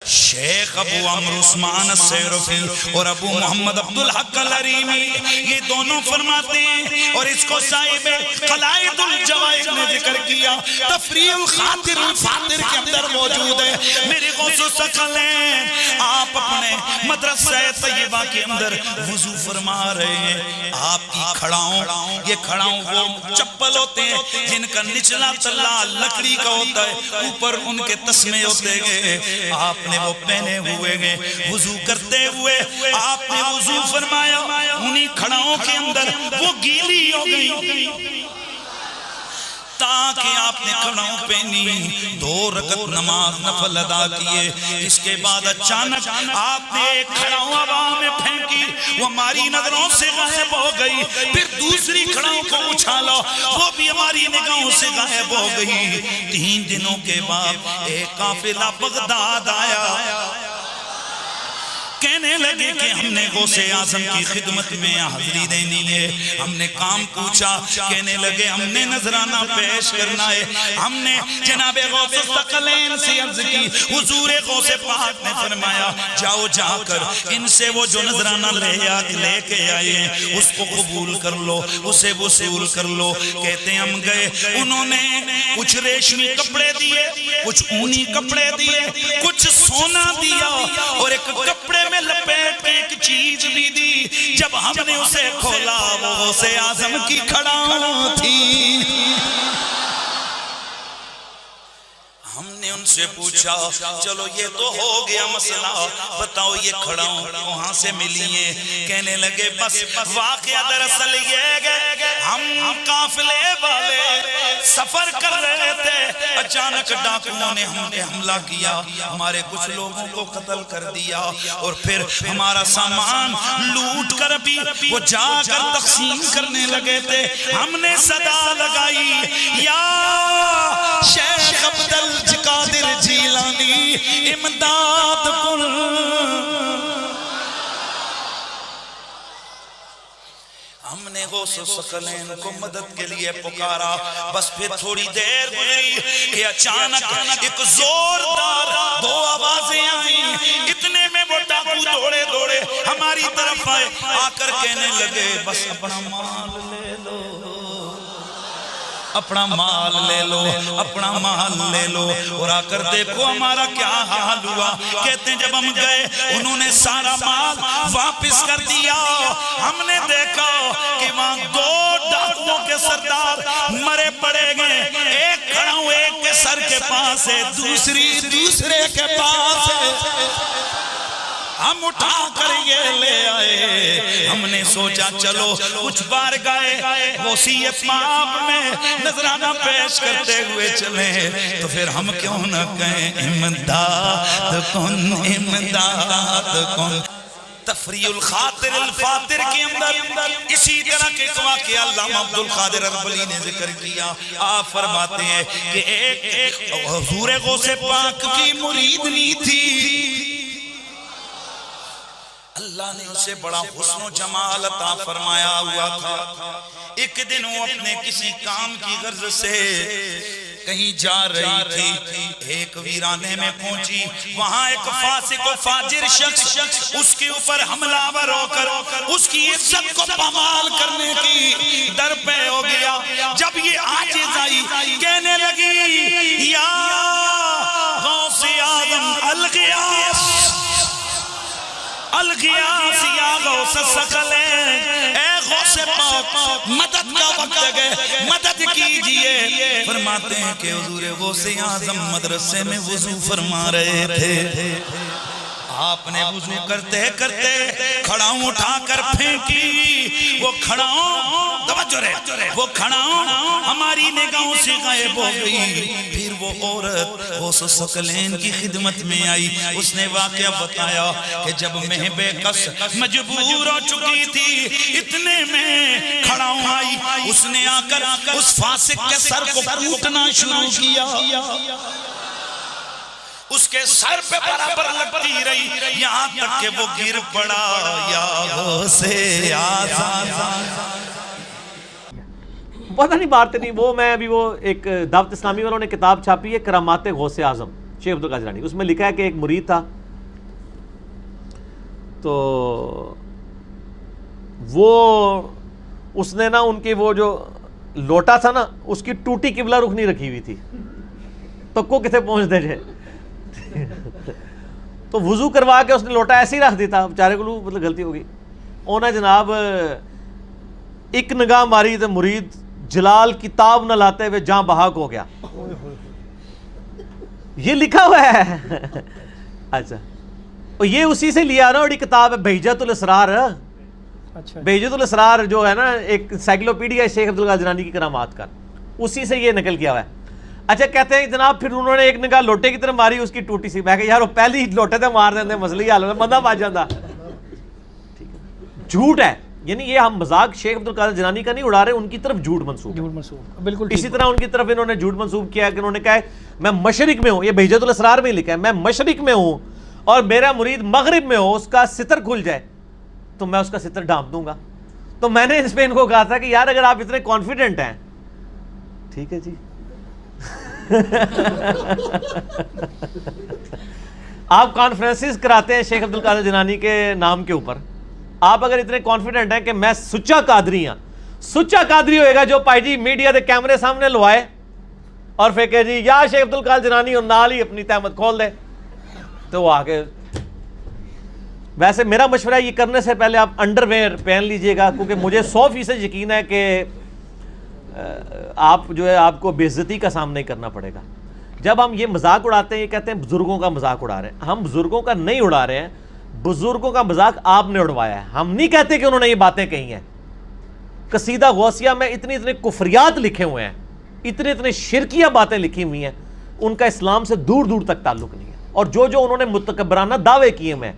شیخ ابو عمرو عثمان السیرفی اور ابو محمد عبدالحق الحریمی یہ دونوں فرماتے ہیں، اور اس کو صاحب قلائد الجوائز نے ذکر کیا، تفریع الخاطر الفاطر کے اندر موجود ہے۔ میرے غوث و ثقلین آپ اپنے مدرسہ طیبہ کے اندر وضو فرما رہے ہیں، آپ کی کھڑاؤں، یہ کھڑاؤں وہ چپل ہوتے ہیں جن کا نچلا تلا لکڑی کا ہوتا ہے، اوپر ان کے تسمے ہوتے گئے، آپ نے وہ پہنے ہوئے گئے، وضو کرتے ہوئے آپ نے وضو فرمایا، انہی کھڑاؤں کے اندر وہ گیلی ہو گئی تاکہ آپ نے کھڑاؤں پہنی، 2 رکعت نماز نفل ادا کیے۔ اس کے بعد اچانک آپ نے ایک کھڑاؤں ہوا میں پھینکی، وہ ہماری نظروں سے غائب ہو گئی، پھر دوسری کھڑاؤں کو اچھالا، وہ بھی ہماری نگاہوں سے غائب ہو گئی۔ 3 دنوں کے بعد ایک قافلہ بغداد آیا، کہنے لگے کہ ہم نے غوث اعظم کی خدمت میں حاضری دینی ہے، ہم نے کام پوچھا، کہنے لگے ہم نے نذرانہ پیش کرنا ہے۔ ہم نے جناب غوث الثقلین سے عرض کی، حضور غوث پاک نے فرمایا جاؤ جا کر ان سے وہ جو نذرانہ لے کے آئے ہیں اس کو قبول کر لو، اسے وصول کر لو۔ کہتے ہیں ہم گئے، انہوں نے کچھ ریشمی کپڑے دیے، کچھ اونی کپڑے دیے، کچھ سونا دیا، اور ایک کپڑے میں لپیٹ کے ایک چیز بھی دی۔ جب ہم نے اسے کھولا وہ غوث اعظم کی کھڑاؤں تھی۔ ہم نے ان سے پوچھا چلو یہ تو ہو گیا مسئلہ، بتاؤ یہ کھڑاؤں وہاں سے ملی ہیں؟ کہنے لگے بس واقعہ دراصل یہ ہے، ہم قافلے والے سفر کر رہے تھے، اچانک ڈاکوؤں نے ہم پہ حملہ کیا، ہمارے کچھ لوگوں کو قتل کر دیا، اور پھر ہمارا سامان لوٹ کر بھی وہ جا کر تقسیم کرنے لگے تھے۔ ہم نے صدا لگائی یا شیخ عبدالقادر جیلانی امداد کن۔ ہم نے غوث الثقلین کو مدد کے لیے پکارا، بس پھر تھوڑی دیر گزری کہ اچانک ایک زوردار 2 آوازیں آئیں، اتنے میں وہ ڈاکو دوڑے دوڑے ہماری طرف آئے، آ کر کہنے لگے بس اپنا مال لے لو، اپنا مال لے لو، اپنا مال لے لو۔ اور آ کر دیکھو ہمارا کیا حال ہوا۔ کہتے ہیں جب ہم گئے انہوں نے سارا مال واپس کر دیا۔ ہم نے دیکھا کہ وہاں 2 ڈاکوؤں کے سردار مرے پڑے گئے، ایک کھڑاؤں ایک کے سر کے پاس ہے، دوسرے کے پاس ہے۔ ہم اٹھا کر یہ لے آئے۔ ہم نے سوچا چلو کچھ بار گائے غوثی پاک میں نذرانہ پیش کرتے ہوئے چلیں، تو پھر ہم کیوں نہ کہیں امداد کن، امداد کن۔ تفریع الخاطر الفاطر کے اندر اسی طرح کے واقعہ علامہ عبدالقادر اربلی نے ذکر کیا۔ آپ فرماتے ہیں کہ ایک حضور غوث پاک کی مریدنی تھی، اللہ نے اسے بڑا حسن و جمال عطا فرمایا ہوا تھا۔ ایک دن وہ اپنے کسی کام کی غرض سے کہیں جا رہی تھی، ایک ویرانے میں پہنچی، وہاں ایک فاسق و فاجر شخص اس کے اوپر حملہ آور ہو کر اس کی عزت کو پامال کرنے کی در پہ ہو گیا۔ جب یہ عاجز آئی کہنے لگی یا غوث اعظم الغیاث، الغیاث یا غوث الثقلین، اے غوث پاک مدد کا وقت ہے، مدد کیجئے۔ فرماتے ہیں کہ حضور غوث اعظم مدرسے میں وضو فرما رہے تھے، آپ نے وضو کرتے کرتے کھڑاؤں اٹھا کر پھینکی، وہ کھڑاؤں توجہ رہے، وہ کھڑاؤں ہماری نگاہوں سے غائب ہو گئی۔ پھر وہ عورت غوث الثقلین کی خدمت میں آئی، اس نے واقعہ بتایا کہ جب مہب کس مجبور ہو چکی تھی، اتنے میں کھڑاؤں آئی، اس نے آ کر اس فاسق کے سر کو کوٹنا شروع کیا، اس کے سر پہ برابر لگتی رہی، یہاں تک کہ وہ گر پڑا۔ یا غوث اعظم، پتہ نہیں بارتے نہیں وہ، میں ابھی وہ ایک دعوت اسلامی والوں نے کتاب چھاپی ہے کرامات غوث اعظم، شیخ عبد القادر جیلانی. اس میں لکھا ہے کہ ایک مرید تھا, تو وہ اس نے نا ان کی وہ جو لوٹا تھا نا اس کی ٹوٹی قبلہ رخ نہیں رکھی ہوئی تھی, تو کو کتے پہنچ دے جائے تو وضو کروا کے اس نے لوٹا ایسے ہی رکھ دیتا, بیچارے کو مطلب غلطی ہو گئی. انہیں جناب ایک نگاہ ماری تو مرید جلال کتاب نہ لاتے ہوئے جہاں بحق ہو گیا. یہ لکھا ہوا ہے. اچھا, اور یہ اسی سے لیا نا, بڑی کتاب ہے بہجت الاسرار. بہجت الاسرار جو ہے نا ایک انسائکلوپیڈیا شیخ عبد القادر جیلانی کی کرامات کا, اسی سے یہ نقل کیا ہوا ہے. اچھا کہتے ہیں جناب پھر انہوں نے ایک نگاہ لوٹے کی طرف ماری, اس کی ٹوٹی سی. میں کہ یار وہ پہلی لوٹے تھے مار دیندے, مسئلہ ہی حل ہوتا, بندہ بچ جاتا. جھوٹ ہے, یعنی یہ ہم مذاق شیخ عبد القادر جیلانی کا نہیں اڑا رہے, ان کی طرف جھوٹ منسوب بالکل. اسی طرح ان کی طرف انہوں نے جھوٹ منسوب کیا کہ انہوں نے کہا ہے میں مشرق میں ہوں, یہ بہجت الاسرار میں لکھا ہے, میں مشرق میں ہوں اور میرا مرید مغرب میں ہو, اس کا ستر کھل جائے تو میں اس کا ستر ڈھانپ دوں گا. تو میں نے اس پہ ان کو کہا تھا کہ یار اگر آپ اتنے کانفیڈنٹ ہیں, ٹھیک ہے جی, آپ کانفرنسز کراتے ہیں شیخ عبد القادر جیلانی کے نام کے اوپر, آپ اگر اتنے کانفیڈنٹ ہیں کہ میں سچا قادری ہوں, سچا قادری ہوئے گا جو پائی جی میڈیا دے کیمرے سامنے لوائے اور پھر کہ جی یا شیخ عبد القادر جیلانی اور نال ہی اپنی تہمت کھول دے, تو وہ آگے. ویسے میرا مشورہ یہ کرنے سے پہلے آپ انڈر ویئر پہن لیجئے گا, کیونکہ مجھے 100% یقین ہے کہ آپ جو ہے آپ کو بے عزتی کا سامنا ہی کرنا پڑے گا. جب ہم یہ مذاق اڑاتے ہیں, یہ کہتے ہیں بزرگوں کا مذاق اڑا رہے ہیں, ہم بزرگوں کا نہیں اڑا رہے ہیں, بزرگوں کا مذاق آپ نے اڑوایا ہے. ہم نہیں کہتے کہ انہوں نے یہ باتیں کہی ہیں. قصیدہ غوثیہ میں اتنے کفریات لکھے ہوئے ہیں, اتنے شرکیہ باتیں لکھی ہوئی ہیں, ان کا اسلام سے دور دور تک تعلق نہیں ہے. اور جو انہوں نے متکبرانہ دعوے کیے ہوئے ہیں,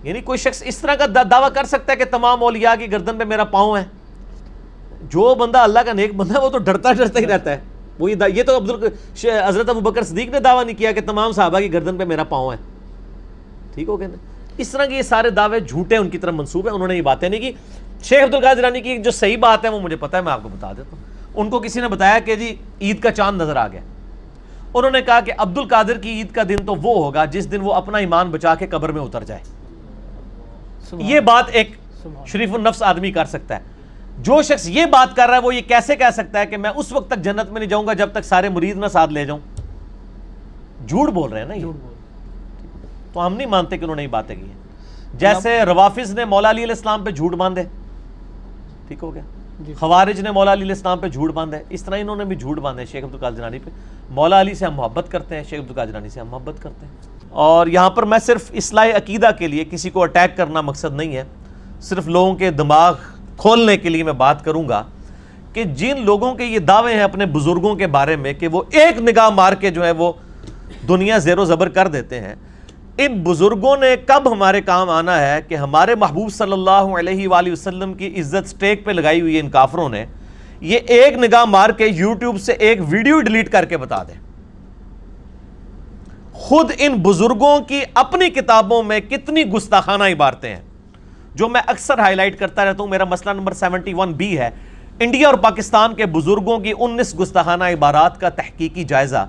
یعنی کوئی شخص اس طرح کا دعویٰ کر سکتا ہے کہ تمام اولیاء کی گردن پہ میرا پاؤں ہے. جو بندہ اللہ کا نیک بندہ ہے وہ تو ڈرتا ہی رہتا ہے. وہ یہ تو حضرت ابوبکر صدیق نے دعویٰ نہیں کیا کہ تمام صحابہ کی گردن پہ میرا پاؤں ہے. ٹھیک ہو گیا نا. اس طرح کے یہ سارے دعوے جھوٹے ان کی طرف منسوب ہیں, انہوں نے یہ باتیں نہیں کی. شیخ عبد القادر جیلانی کی جو صحیح بات ہے وہ مجھے پتہ ہے, میں آپ کو بتا دیتا ہوں. ان کو کسی نے بتایا کہ جی عید کا چاند نظر آ گیا. انہوں نے کہا کہ عبد القادر کی عید کا دن تو وہ ہوگا جس دن وہ اپنا ایمان بچا کے قبر میں اتر جائے. یہ بات ایک شریف النفس آدمی کر سکتا ہے. جو شخص یہ بات کر رہا ہے وہ یہ کیسے کہہ سکتا ہے کہ میں اس وقت تک جنت میں نہیں جاؤں گا جب تک سارے مرید نہ ساتھ لے جاؤں. جھوٹ بول رہے ہیں نا یہ. تو ہم نہیں مانتے کہ انہوں نے یہ باتیں کی ہیں. جیسے روافظ نے مولا علی علیہ السلام پہ جھوٹ باندھے, ٹھیک ہو گیا, خوارج نے مولا علی علیہ السلام پہ جھوٹ باندھے, اس طرح انہوں نے بھی جھوٹ باندھے شیخ عبد القادر جیلانی پہ. مولا علی سے ہم محبت کرتے ہیں, شیخ عبد القادر جیلانی سے ہم محبت کرتے ہیں. اور یہاں پر میں صرف اصلاح عقیدہ کے لیے, کسی کو اٹیک کرنا مقصد نہیں ہے, صرف لوگوں کے دماغ کھولنے کے لیے میں بات کروں گا کہ جن لوگوں کے یہ دعوے ہیں اپنے بزرگوں کے بارے میں کہ وہ ایک نگاہ مار کے جو ہے وہ دنیا زیر و زبر کر دیتے ہیں, ان بزرگوں نے کب ہمارے کام آنا ہے کہ ہمارے محبوب صلی اللہ علیہ وآلہ وسلم کی عزت سٹیک پہ لگائی ہوئی ہے ان کافروں نے, یہ ایک نگاہ مار کے یوٹیوب سے ایک ویڈیو ڈیلیٹ کر کے بتا دیں. خود ان بزرگوں کی اپنی کتابوں میں کتنی گستاخانہ عبارتیں ہیں جو میں اکثر ہائی لائٹ کرتا رہتا ہوں. میرا مسئلہ نمبر 71B ہے, انڈیا اور پاکستان کے بزرگوں کی 19 گستاخانہ عبارات کا تحقیقی جائزہ.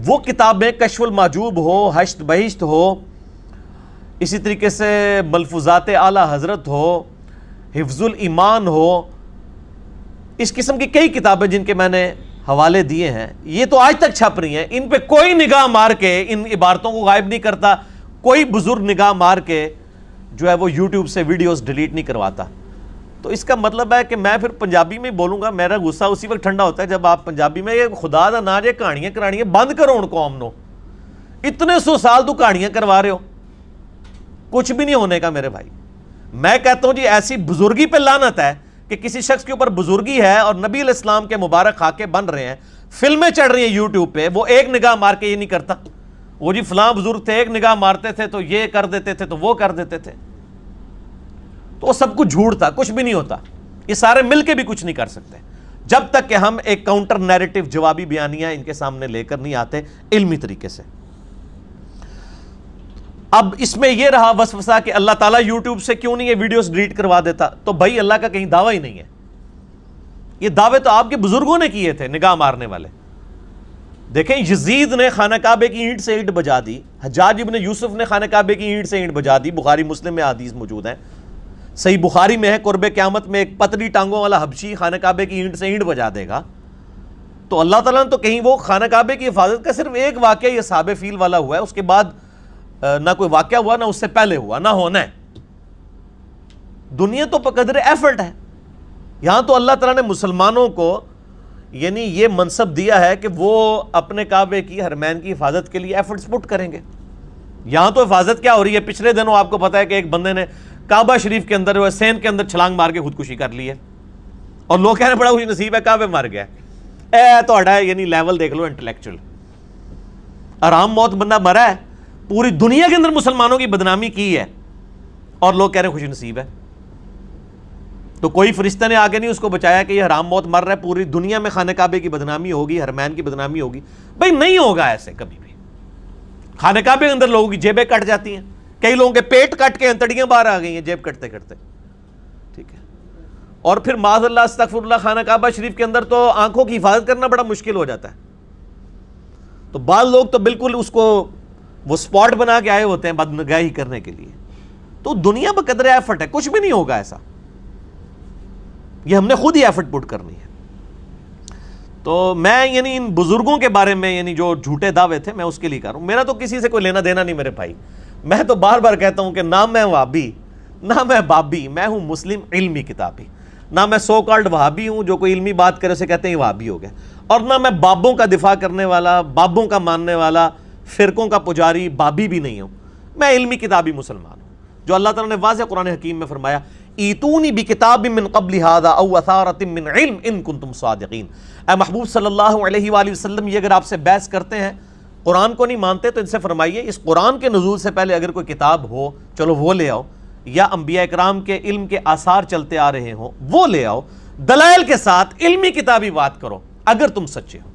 وہ کتابیں کشف المحجوب ہو, حشت بہشت ہو, اسی طریقے سے ملفوظات اعلی حضرت ہو, حفظ الایمان ہو, اس قسم کی کئی کتابیں جن کے میں نے حوالے دیے ہیں, یہ تو آج تک چھپ رہی ہیں. ان پہ کوئی نگاہ مار کے ان عبارتوں کو غائب نہیں کرتا, کوئی بزرگ نگاہ مار کے جو ہے وہ یوٹیوب سے ویڈیوز ڈیلیٹ نہیں کرواتا. تو اس کا مطلب ہے کہ میں پھر پنجابی میں بولوں گا, میرا غصہ اسی وقت ٹھنڈا ہوتا ہے جب آپ پنجابی میں یہ خدا دا نا جے کہانیاں کرانیاں بند کرو ان قوم نو. اتنے 100 سال تو کہانیاں کروا رہے ہو, کچھ بھی نہیں ہونے کا میرے بھائی. میں کہتا ہوں جی ایسی بزرگی پہ لعنت ہے کہ کسی شخص کے اوپر بزرگی ہے اور نبی علیہ السلام کے مبارک خاکے بن رہے ہیں, فلمیں چڑھ رہی ہیں یوٹیوب پہ, وہ ایک نگاہ مار کے یہ نہیں کرتا, وہ جی فلاں بزرگ تھے ایک نگاہ مارتے تھے تو یہ کر دیتے تھے تو وہ کر دیتے تھے. تو وہ سب کچھ جھوٹ تھا, کچھ بھی نہیں ہوتا. یہ سارے مل کے بھی کچھ نہیں کر سکتے جب تک کہ ہم ایک کاؤنٹر نیریٹو جوابی بیانیاں ان کے سامنے لے کر نہیں آتے علمی طریقے سے. اب اس میں یہ رہا وسوسہ کہ اللہ تعالیٰ یوٹیوب سے کیوں نہیں یہ ویڈیوز ڈیلیٹ کروا دیتا, تو بھائی اللہ کا کہیں دعویٰ ہی نہیں ہے. یہ دعوے تو آپ کے بزرگوں نے کیے تھے نگاہ مارنے والے. دیکھیں یزید نے خانہ کعبے کی اینٹ سے اینٹ بجا دی، حجاج ابن یوسف نے خانہ کعبے کی اینٹ سے اینٹ بجا دی، بخاری مسلم میں حدیث موجود ہیں، صحیح بخاری میں ہے قرب قیامت میں ایک پتلی ٹانگوں والا حبشی خانہ کعبے کی اینٹ سے اینٹ بجا دے گا۔ تو اللہ تعالیٰ نے تو کہیں وہ خانہ کعبے کی حفاظت کا صرف ایک واقعہ یہ اصحاب فیل والا ہوا ہے، اس کے بعد نہ کوئی واقعہ ہوا، نہ اس سے پہلے ہوا، نہ ہونا ہے۔ دنیا تو بقدر ایفرٹ ہے، یہاں تو اللہ تعالیٰ نے مسلمانوں کو یعنی یہ منصب دیا ہے کہ وہ اپنے کعبے کی حرمین کی حفاظت کے لیے ایفرٹس پٹ کریں گے۔ یہاں تو حفاظت کیا ہو رہی ہے، پچھلے دنوں آپ کو پتا ہے کہ ایک بندے نے کعبہ شریف کے اندر سین کے اندر چھلانگ مار کے خودکشی کر لی ہے، اور لوگ کہنے بڑا خوش نصیب ہے کعبے مار گیا۔ اے تو اڑا ہے، یعنی لیول دیکھ لو انٹلیکچوئل، آرام موت بندہ مرا ہے، پوری دنیا کے اندر مسلمانوں کی بدنامی کی ہے، اور لوگ کہہ رہے ہیں خوش نصیب ہے۔ تو کوئی فرشتہ نے آگے نہیں اس کو بچایا کہ یہ حرام موت مر رہا ہے، پوری دنیا میں خانہ کعبے کی بدنامی ہوگی، حرمین کی بدنامی ہوگی۔ بھائی نہیں ہوگا ایسے کبھی بھی۔ خانہ کعبے کے اندر لوگوں کی جیبیں کٹ جاتی ہیں، کئی لوگوں کے پیٹ کٹ کے انتڑیاں باہر آ گئی ہیں جیب کٹتے کٹتے، ٹھیک ہے۔ اور پھر معاذ اللہ استغفر اللہ خانہ کعبہ شریف کے اندر تو آنکھوں کی حفاظت کرنا بڑا مشکل ہو جاتا ہے، تو بعض لوگ تو بالکل اس کو وہ سپاٹ بنا کے آئے ہوتے ہیں بدنگاہی کرنے کے لیے۔ تو دنیا بقدر ایفرٹ ہے، کچھ بھی نہیں ہوگا ایسا، یہ ہم نے خود ہی ایفرٹ پٹ کرنی ہے۔ تو میں یعنی ان بزرگوں کے بارے میں یعنی جو جھوٹے دعوے تھے میں اس کے لیے کر رہا ہوں، میرا تو کسی سے کوئی لینا دینا نہیں میرے بھائی۔ میں تو بار بار کہتا ہوں کہ نہ میں وہابی، نہ میں بابی، میں ہوں مسلم علمی کتابی، نہ میں سو کالڈ وہابی ہوں جو کوئی علمی بات کرے اسے کہتے ہیں وہابی ہو گیا، اور نہ میں بابوں کا دفاع کرنے والا، بابوں کا ماننے والا، فرقوں کا پجاری بابی بھی نہیں ہوں، میں علمی کتابی مسلمان ہوں۔ جو اللہ تعالیٰ نے واضح قرآن حکیم میں فرمایا ایتونی بکتاب من قبل ھذا او اثارۃ من علم ان کنتم صادقین، اے محبوب صلی اللہ علیہ وآلہ وسلم یہ اگر آپ سے بحث کرتے ہیں، قرآن کو نہیں مانتے، تو ان سے فرمائیے اس قرآن کے نزول سے پہلے اگر کوئی کتاب ہو چلو وہ لے آؤ، یا انبیاء اکرام کے علم کے آثار چلتے آ رہے ہوں وہ لے آؤ، دلائل کے ساتھ علمی کتابی بات کرو اگر تم سچے ہو۔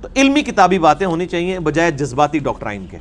تو علمی کتابی باتیں ہونی چاہیے بجائے جذباتی ڈاکٹرائن کے۔